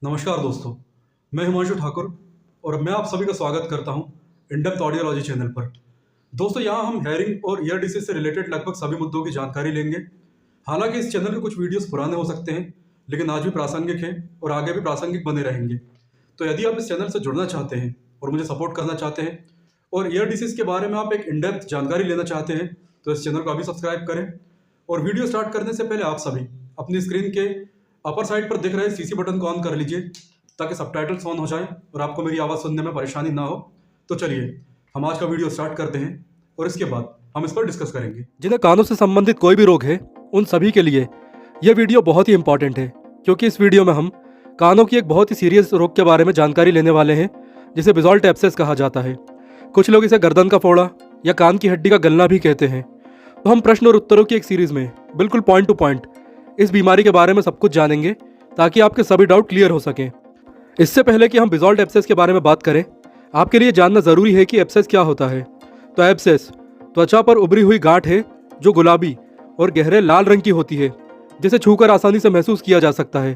नमस्कार दोस्तों, मैं हिमांशु ठाकुर और मैं आप सभी का स्वागत करता हूं इन डेप्थ ऑडियोलॉजी चैनल पर। दोस्तों, यहां हम हेयरिंग और ईयर डिसीज से रिलेटेड लगभग सभी मुद्दों की जानकारी लेंगे। हालांकि इस चैनल के कुछ वीडियोस पुराने हो सकते हैं, लेकिन आज भी प्रासंगिक हैं और आगे भी प्रासंगिक बने रहेंगे। तो यदि आप इस चैनल से जुड़ना चाहते हैं और मुझे सपोर्ट करना चाहते हैं और ईयर डिसीज के बारे में आप एक इन डेप्थ जानकारी लेना चाहते हैं, तो इस चैनल को अभी सब्सक्राइब करें। और वीडियो स्टार्ट करने से पहले आप सभी अपनी स्क्रीन के अपर साइड पर दिख रहे सीसी बटन को ऑन कर लीजिए, ताकि सबटाइटल्स ऑन हो जाए और आपको मेरी आवाज़ सुनने में परेशानी ना हो। तो चलिए हम आज का वीडियो स्टार्ट करते हैं और इसके बाद हम इस पर डिस्कस करेंगे। जिन्हें कानों से संबंधित कोई भी रोग है, उन सभी के लिए यह वीडियो बहुत ही इंपॉर्टेंट है, क्योंकि इस वीडियो में हम कानों की एक बहुत ही सीरियस रोग के बारे में जानकारी लेने वाले हैं, जिसे बेसॉल्ट एब्सेस कहा जाता है। कुछ लोग इसे गर्दन का फोड़ा या कान की हड्डी का गलना भी कहते हैं। तो हम प्रश्न और उत्तरों की एक सीरीज में बिल्कुल पॉइंट टू पॉइंट इस बीमारी के बारे में सब कुछ जानेंगे, ताकि आपके सभी डाउट क्लियर हो सकें। इससे पहले कि हम बेसॉल्ट एब्सेस के बारे में बात करें, आपके लिए जानना जरूरी है कि एब्सेस क्या होता है। तो एब्सेस त्वचा पर उभरी हुई गांठ है, जो गुलाबी और गहरे लाल रंग की होती है, जिसे छूकर आसानी से महसूस किया जा सकता है।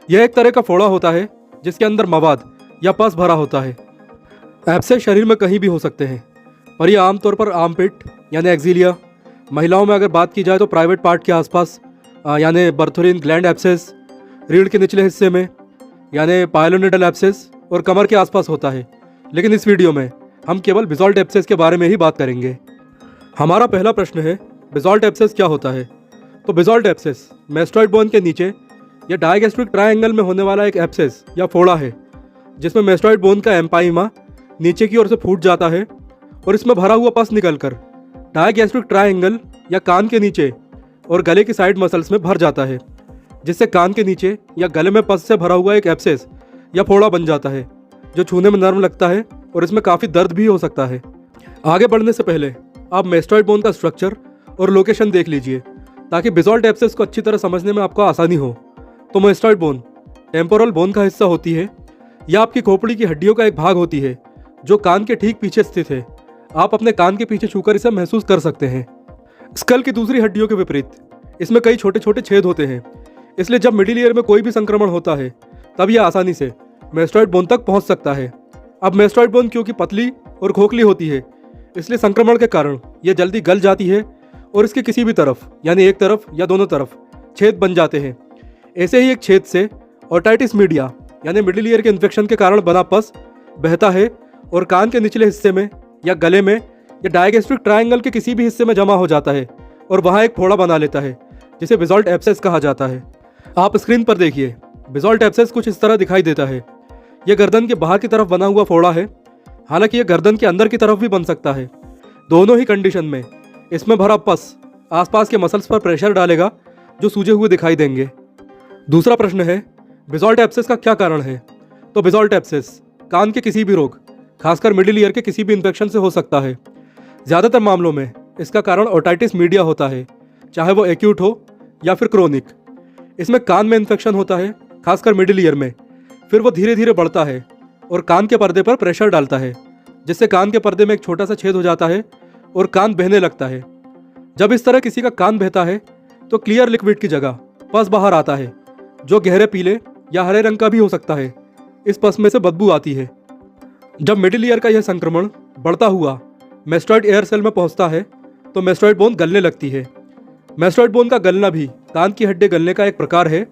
यह एक तरह का फोड़ा होता है, जिसके अंदर मवाद या पस भरा होता है। एब्सेस शरीर में कहीं भी हो सकते हैं, पर यह आमतौर पर आर्मपिट यानी एक्सिलिया, महिलाओं में अगर बात की जाए तो प्राइवेट पार्ट के आसपास यानी बर्थोरिन ग्लैंड एब्सेस, रीढ़ के निचले हिस्से में यानी पायलोनिडल एब्सेस और कमर के आसपास होता है। लेकिन इस वीडियो में हम केवल बेसॉल्ट एब्सेस के बारे में ही बात करेंगे। हमारा पहला प्रश्न है, बेसॉल्ट एब्सेस क्या होता है। तो बेसॉल्ट एब्सेस मैस्टॉइड बोन के नीचे या डायगैस्ट्रिक ट्रायंगल में होने वाला एक एब्सेस या फोड़ा है, जिसमें मैस्टॉइड बोन का एम्पाइमा नीचे की ओर से फूट जाता है और इसमें भरा हुआ पस निकलकर डायगैस्ट्रिक ट्रायंगल या कान के नीचे और गले की साइड मसल्स में भर जाता है, जिससे कान के नीचे या गले में पस से भरा हुआ एक एब्सेस या फोड़ा बन जाता है, जो छूने में नर्म लगता है और इसमें काफ़ी दर्द भी हो सकता है। आगे बढ़ने से पहले आप मैस्टॉइड बोन का स्ट्रक्चर और लोकेशन देख लीजिए, ताकि बेसॉल्ट एब्सेस को अच्छी तरह समझने में आपको आसानी हो। तो मैस्टॉइड बोन टेम्पोरल बोन का हिस्सा होती है। यह आपकी खोपड़ी की हड्डियों का एक भाग होती है, जो कान के ठीक पीछे स्थित है। आप अपने कान के पीछे छूकर इसे महसूस कर सकते हैं। स्कल की दूसरी हड्डियों के विपरीत इसमें कई छोटे छोटे छेद होते हैं, इसलिए जब मिडिल ईयर में कोई भी संक्रमण होता है, तब यह आसानी से मैस्टॉइड बोन तक पहुंच सकता है। अब मैस्टॉइड बोन क्योंकि पतली और खोखली होती है, इसलिए संक्रमण के कारण यह जल्दी गल जाती है और इसके किसी भी तरफ यानी एक तरफ या दोनों तरफ छेद बन जाते हैं। ऐसे ही एक छेद से ओटाइटिस मीडिया यानी मिडिल ईयर के इन्फेक्शन के कारण बना पस बहता है और कान के निचले हिस्से में या गले में या डायगैस्ट्रिक ट्रायंगल के किसी भी हिस्से में जमा हो जाता है और वहाँ एक फोड़ा बना लेता है, जिसे बेसॉल्ट एब्सेस कहा जाता है। आप स्क्रीन पर देखिए, बेसॉल्ट एब्सेस कुछ इस तरह दिखाई देता है। यह गर्दन के बाहर की तरफ बना हुआ फोड़ा है, हालांकि यह गर्दन के अंदर की तरफ भी बन सकता है। दोनों ही कंडीशन में इसमें भरा पस आसपास के मसल्स पर प्रेशर डालेगा, जो सूजे हुए दिखाई देंगे। दूसरा प्रश्न है, बेसॉल्ट एब्सेस का क्या कारण है। तो बेसॉल्ट एब्सेस कान के किसी भी रोग, खासकर मिडिल ईयर के किसी भी इन्फेक्शन से हो सकता है। ज़्यादातर मामलों में इसका कारण ओटाइटिस मीडिया होता है, चाहे वो एक्यूट हो या फिर क्रोनिक। इसमें कान में इन्फेक्शन होता है, खासकर मिडिल ईयर में। फिर वो धीरे धीरे बढ़ता है और कान के पर्दे पर प्रेशर डालता है, जिससे कान के पर्दे में एक छोटा सा छेद हो जाता है और कान बहने लगता है। जब इस तरह किसी का कान बहता है, तो क्लियर लिक्विड की जगह पस बाहर आता है, जो गहरे पीले या हरे रंग का भी हो सकता है। इस पस में से बदबू आती है। जब मिडिल ईयर का यह संक्रमण बढ़ता हुआ मैस्टॉइड एयर सेल में पहुंचता है, तो मैस्टॉइड बोन गलने लगती है। मैस्टॉइड बोन का गलना भी कान की हड्डी गलने का एक प्रकार है,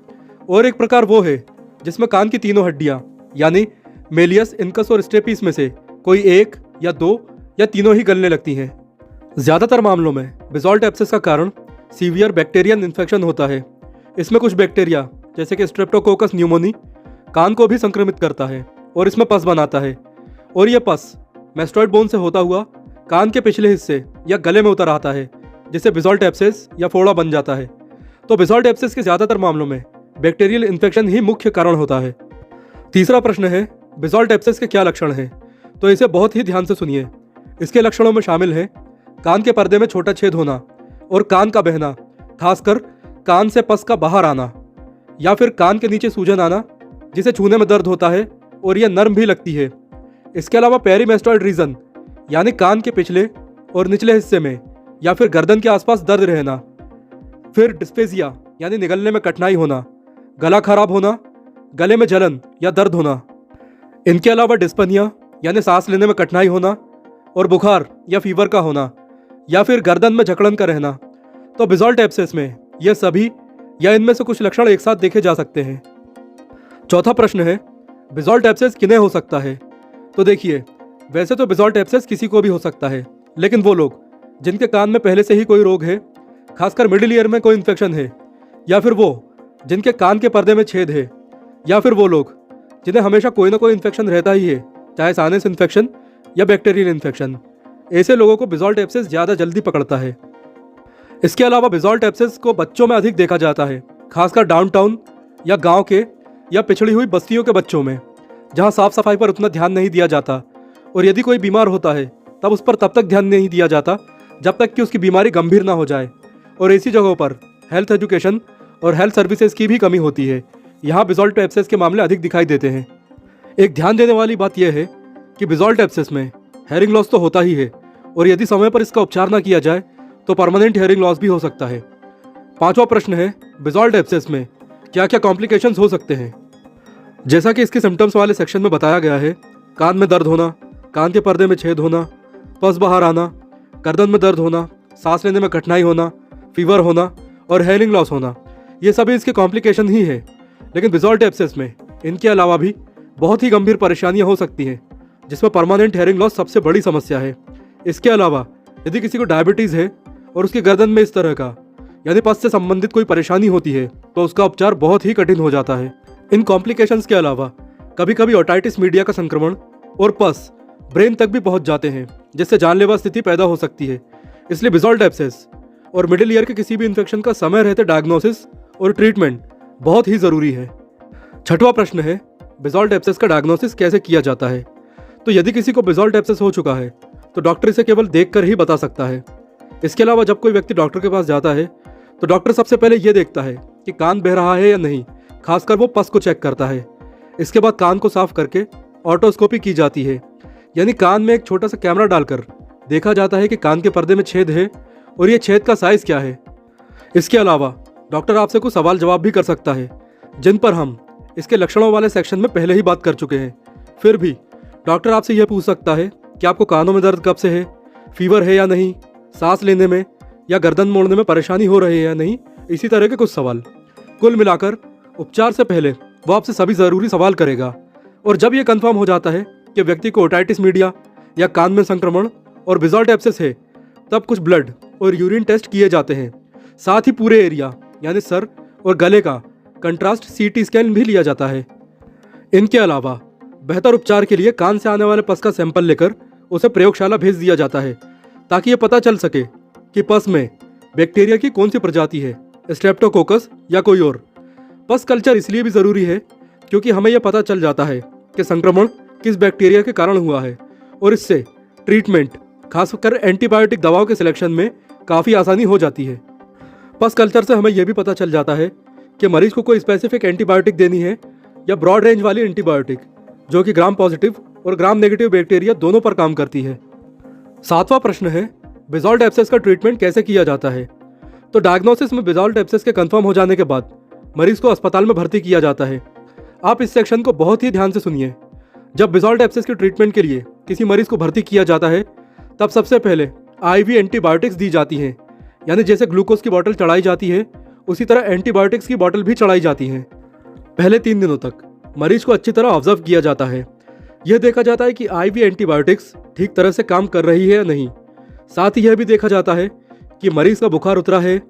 और एक प्रकार वो है जिसमें कान की तीनों हड्डियां यानी मेलियस, इनकस और स्टेपिस में से कोई एक या दो या तीनों ही गलने लगती हैं। ज़्यादातर मामलों में बेसॉल्ट एब्सेस का कारण सीवियर बैक्टीरियन इन्फेक्शन होता है। इसमें कुछ बैक्टीरिया जैसे कि स्ट्रेप्टोकोकस न्यूमोनी कान को भी संक्रमित करता है और इसमें पस बनाता है, और यह पस मैस्टॉइड बोन से होता हुआ कान के पिछले हिस्से या गले में उतर आता है, जिससे बेसॉल्ट एब्सेस या फोड़ा बन जाता है। तो बेसॉल्ट एब्सेस के ज़्यादातर मामलों में बैक्टीरियल इन्फेक्शन ही मुख्य कारण होता है। तीसरा प्रश्न है, बेसॉल्ट एब्सेस के क्या लक्षण हैं। तो इसे बहुत ही ध्यान से सुनिए। इसके लक्षणों में शामिल है कान के पर्दे में छोटा छेद होना और कान का बहना, खासकर कान से पस का बाहर आना, या फिर कान के नीचे सूजन आना, जिसे छूने में दर्द होता है और यह नर्म भी लगती है। इसके अलावा पेरीमेस्टॉइड रीजन यानी कान के पिछले और निचले हिस्से में या फिर गर्दन के आसपास दर्द रहना। फिर डिस्पेजिया यानी निगलने में कठिनाई होना, गला खराब होना गले में जलन या दर्द होना। इनके अलावा डिस्पनिया यानी सांस लेने में कठिनाई होना और बुखार या फीवर का होना या फिर गर्दन में जकड़न का रहना। तो बिजॉल्ट एब्सेस में यह सभी या इनमें से कुछ लक्षण एक साथ देखे जा सकते हैं। चौथा प्रश्न है, बिजॉल्ट एब्सेस किन्हें हो सकता है? तो देखिए, वैसे तो बिजॉल्ट एब्सेस किसी को भी हो सकता है, लेकिन वो लोग जिनके कान में पहले से ही कोई रोग है, खासकर मिडिल ईयर में कोई इन्फेक्शन है, या फिर वो जिनके कान के पर्दे में छेद है, या फिर वो लोग जिन्हें हमेशा कोई ना कोई इन्फेक्शन रहता ही है, चाहे साइनस इन्फेक्शन या बैक्टीरियल इन्फेक्शन। ऐसे लोगों को बिजॉल्ट एब्सेस ज़्यादा जल्दी पकड़ता है। इसके अलावा बिजॉल्ट एब्सेस को बच्चों में अधिक देखा जाता है, खासकर डाउनटाउन या गांव के या पिछड़ी हुई बस्तियों के बच्चों में, जहां साफ सफाई पर उतना ध्यान नहीं दिया जाता, और यदि कोई बीमार होता है तब उस पर तब तक ध्यान नहीं दिया जाता जब तक कि उसकी बीमारी गंभीर ना हो जाए। और ऐसी जगहों पर हेल्थ एजुकेशन और हेल्थ सर्विसेज की भी कमी होती है। यहाँ बिजॉल्ट एब्सेस के मामले अधिक दिखाई देते हैं। एक ध्यान देने वाली बात यह है कि बिजॉल्ट एब्सेस में हेयरिंग लॉस तो होता ही है, और यदि समय पर इसका उपचार ना किया जाए तो परमानेंट हेयरिंग लॉस भी हो सकता है। पांचवा प्रश्न है, बिजॉल्ट एब्सेस में क्या क्या कॉम्प्लिकेशंस हो सकते हैं? जैसा कि इसके सिम्टम्स वाले सेक्शन में बताया गया है, कान में दर्द होना, कान के पर्दे में छेद होना, पस बाहर आना, गर्दन में दर्द होना, सांस लेने में कठिनाई होना, फीवर होना और हेयरिंग लॉस होना, ये सभी इसके कॉम्प्लिकेशन ही है। लेकिन बिजॉल्ट एब्सेस में इनके अलावा भी बहुत ही गंभीर परेशानियां हो सकती हैं, जिसमें परमानेंट हेयरिंग लॉस सबसे बड़ी समस्या है। इसके अलावा यदि किसी को डायबिटीज़ है और उसकी गर्दन में इस तरह का यानी पस से संबंधित कोई परेशानी होती है, तो उसका उपचार बहुत ही कठिन हो जाता है। इन कॉम्प्लिकेशंस के अलावा कभी कभी ओटाइटिस मीडिया का संक्रमण और पस ब्रेन तक भी पहुंच जाते हैं, जिससे जानलेवा स्थिति पैदा हो सकती है। इसलिए बिजॉल्ट एब्सेस और मिडिल ईयर के किसी भी इन्फेक्शन का समय रहते डायग्नोसिस और ट्रीटमेंट बहुत ही ज़रूरी है। छठवां प्रश्न है, बिजॉल्ट एब्सेस का डायग्नोसिस कैसे किया जाता है? तो यदि किसी को बिजॉल्ट एब्सेस हो चुका है तो डॉक्टर इसे केवल देखकर ही बता सकता है। इसके अलावा जब कोई व्यक्ति डॉक्टर के पास जाता है तो डॉक्टर सबसे पहले ये देखता है कि कान बह रहा है या नहीं, खासकर वो पस को चेक करता है। इसके बाद कान को साफ करके ऑटोस्कोपी की जाती है, यानी कान में एक छोटा सा कैमरा डालकर देखा जाता है कि कान के पर्दे में छेद है और ये छेद का साइज क्या है। इसके अलावा डॉक्टर आपसे कुछ सवाल जवाब भी कर सकता है, जिन पर हम इसके लक्षणों वाले सेक्शन में पहले ही बात कर चुके हैं। फिर भी डॉक्टर आपसे यह पूछ सकता है कि आपको कानों में दर्द कब से है, फीवर है या नहीं, सांस लेने में या गर्दन मोड़ने में परेशानी हो रही है या नहीं, इसी तरह के कुछ सवाल। कुल मिलाकर उपचार से पहले वो आपसे सभी ज़रूरी सवाल करेगा, और जब ये कंफर्म हो जाता है कि व्यक्ति को ओटाइटिस मीडिया या कान में संक्रमण और बिजॉल्ट एब्सेस है, तब कुछ ब्लड और यूरिन टेस्ट किए जाते हैं। साथ ही पूरे एरिया यानी सर और गले का कंट्रास्ट सीटी स्कैन भी लिया जाता है। इनके अलावा बेहतर उपचार के लिए कान से आने वाले पस का सैंपल लेकर उसे प्रयोगशाला भेज दिया जाता है, ताकि ये पता चल सके कि पस में बैक्टीरिया की कौन सी प्रजाति है, स्ट्रेप्टोकोकस या कोई और। पस कल्चर इसलिए भी ज़रूरी है क्योंकि हमें यह पता चल जाता है कि संक्रमण किस बैक्टीरिया के कारण हुआ है, और इससे ट्रीटमेंट खासकर एंटीबायोटिक दवाओं के सिलेक्शन में काफ़ी आसानी हो जाती है। पस कल्चर से हमें यह भी पता चल जाता है कि मरीज को कोई स्पेसिफिक एंटीबायोटिक देनी है या ब्रॉड रेंज वाली एंटीबायोटिक, जो कि ग्राम पॉजिटिव और ग्राम नेगेटिव बैक्टीरिया दोनों पर काम करती है। सातवां प्रश्न है, बिजॉल्ट एब्सेस का ट्रीटमेंट कैसे किया जाता है? तो डायग्नोसिस में बिजॉल्ट एब्सेस के कंफर्म हो जाने के बाद मरीज को अस्पताल में भर्ती किया जाता है। आप इस सेक्शन को बहुत ही ध्यान से सुनिए। जब बिजॉल्ट एब्सेस के ट्रीटमेंट के लिए किसी मरीज को भर्ती किया जाता है, तब सबसे पहले IV एंटीबायोटिक्स दी जाती हैं, यानी जैसे ग्लूकोज की बोतल चढ़ाई जाती है, उसी तरह एंटीबायोटिक्स की बोतल भी चढ़ाई जाती हैं। पहले 3 दिनों तक मरीज को अच्छी तरह ऑब्जर्व किया जाता है। यह देखा जाता है कि IV एंटीबायोटिक्स ठीक तरह से काम कर रही है या नहीं। साथ ही यह भी देखा जाता है कि मरीज का बुखार उतरा है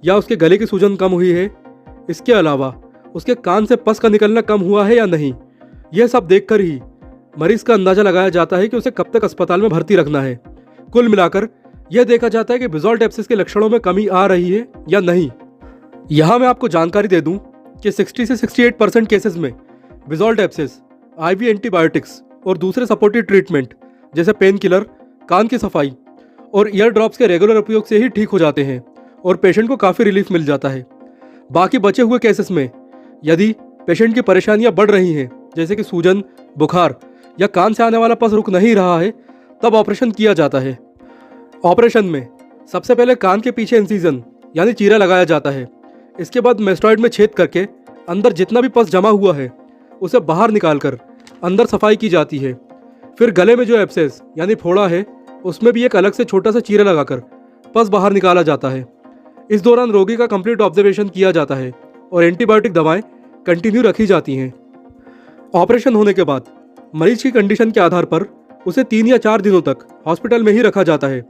या उसके गले की सूजन कम हुई है। इसके अलावा उसके कान से पस का निकलना कम हुआ है या नहीं। यह सब देखकर ही मरीज का अंदाजा लगाया जाता है कि उसे कब तक अस्पताल में भर्ती रखना है। कुल मिलाकर यह देखा जाता है कि बिजॉल्ट एब्सेस के लक्षणों में कमी आ रही है या नहीं। यहाँ मैं आपको जानकारी दे दूं कि 60 से 68% केसेस में बिजॉल्ट एब्सेस IV एंटीबायोटिक्स और दूसरे सपोर्टिव ट्रीटमेंट जैसे पेन किलर, कान की सफाई और ईयर ड्रॉप्स के रेगुलर उपयोग से ही ठीक हो जाते हैं और पेशेंट को काफ़ी रिलीफ मिल जाता है। बाकी बचे हुए केसेस में यदि पेशेंट की परेशानियां बढ़ रही हैं, जैसे कि सूजन, बुखार या कान से आने वाला पस रुक नहीं रहा है, तब ऑपरेशन किया जाता है। ऑपरेशन में सबसे पहले कान के पीछे इंसिजन यानी चीरा लगाया जाता है। इसके बाद मेस्टॉइड में छेद करके अंदर जितना भी पस जमा हुआ है उसे बाहर निकालकर अंदर सफाई की जाती है। फिर गले में जो एब्सेस यानी फोड़ा है उसमें भी एक अलग से छोटा सा चीरा लगाकर पस बाहर निकाला जाता है। इस दौरान रोगी का कंप्लीट ऑब्जर्वेशन किया जाता है और एंटीबायोटिक दवाएं कंटिन्यू रखी जाती हैं। ऑपरेशन होने के बाद मरीज की कंडीशन के आधार पर उसे 3 या 4 दिनों तक हॉस्पिटल में ही रखा जाता है।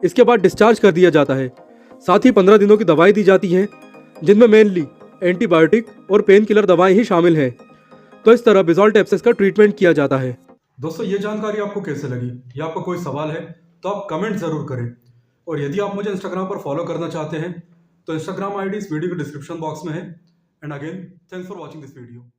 इसके बाद डिस्चार्ज कर दिया जाता है। साथ ही 15 दिनों की दवाई दी जाती हैं, जिनमें मेनली एंटीबायोटिक और पेन किलर दवाएं ही शामिल हैं। तो इस तरह बेजॉल्ट एब्सेस का ट्रीटमेंट किया जाता है। दोस्तों ये जानकारी आपको कैसे लगी या आपका कोई सवाल है तो आप कमेंट ज़रूर करें। और यदि आप मुझे इंस्टाग्राम पर फॉलो करना चाहते हैं तो इंस्टाग्राम आईडी इस वीडियो के डिस्क्रिप्शन बॉक्स में है। And again thanks for watching this video.